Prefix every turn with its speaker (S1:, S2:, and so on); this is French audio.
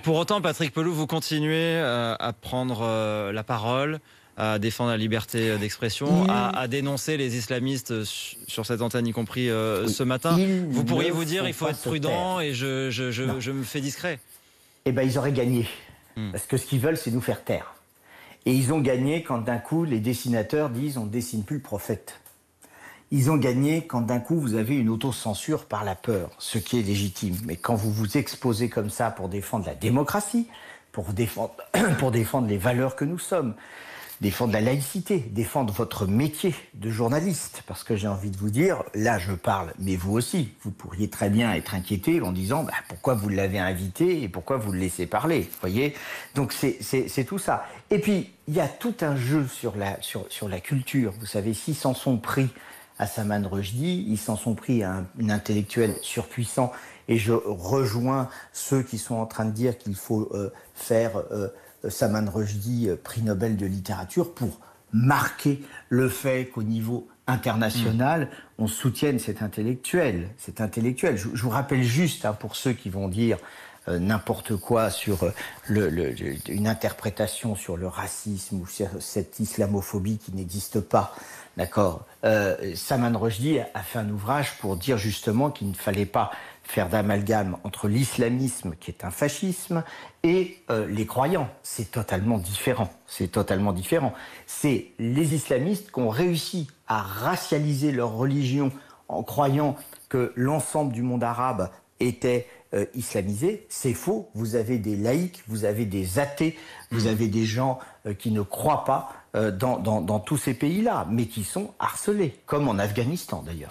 S1: Pour autant, Patrick Pelloux, vous continuez à prendre la parole, à défendre la liberté d'expression, à dénoncer les islamistes sur cette antenne, y compris ce matin. Vous pourriez vous dire, il faut être prudent et je me fais discret.
S2: Eh bien, ils auraient gagné. Parce que ce qu'ils veulent, c'est nous faire taire. Et ils ont gagné quand d'un coup, les dessinateurs disent « on ne dessine plus le prophète ». Ils ont gagné quand d'un coup, vous avez une autocensure par la peur, ce qui est légitime. Mais quand vous vous exposez comme ça pour défendre la démocratie, pour défendre les valeurs que nous sommes, défendre la laïcité, défendre votre métier de journaliste. Parce que j'ai envie de vous dire, là je parle, mais vous aussi, vous pourriez très bien être inquiété en disant pourquoi vous l'avez invité et pourquoi vous le laissez parler. Vous voyez ? Donc c'est tout ça. Et puis, il y a tout un jeu sur la culture. Vous savez, s'ils s'en sont pris à Salman Rushdie, ils s'en sont pris à un intellectuel surpuissant. Et je rejoins ceux qui sont en train de dire qu'il faut faire Salman Rushdie prix Nobel de littérature pour marquer le fait qu'au niveau international, on soutienne cet intellectuel. Je vous rappelle juste, pour ceux qui vont dire n'importe quoi sur une interprétation sur le racisme ou sur cette islamophobie qui n'existe pas. D'accord. Salman Rushdie a fait un ouvrage pour dire justement qu'il ne fallait pas faire d'amalgame entre l'islamisme, qui est un fascisme, et les croyants. C'est totalement différent. C'est les islamistes qui ont réussi à racialiser leur religion en croyant que l'ensemble du monde arabe était islamisé. C'est faux. Vous avez des laïcs, vous avez des athées, vous avez des gens qui ne croient pas dans tous ces pays-là, mais qui sont harcelés, comme en Afghanistan d'ailleurs.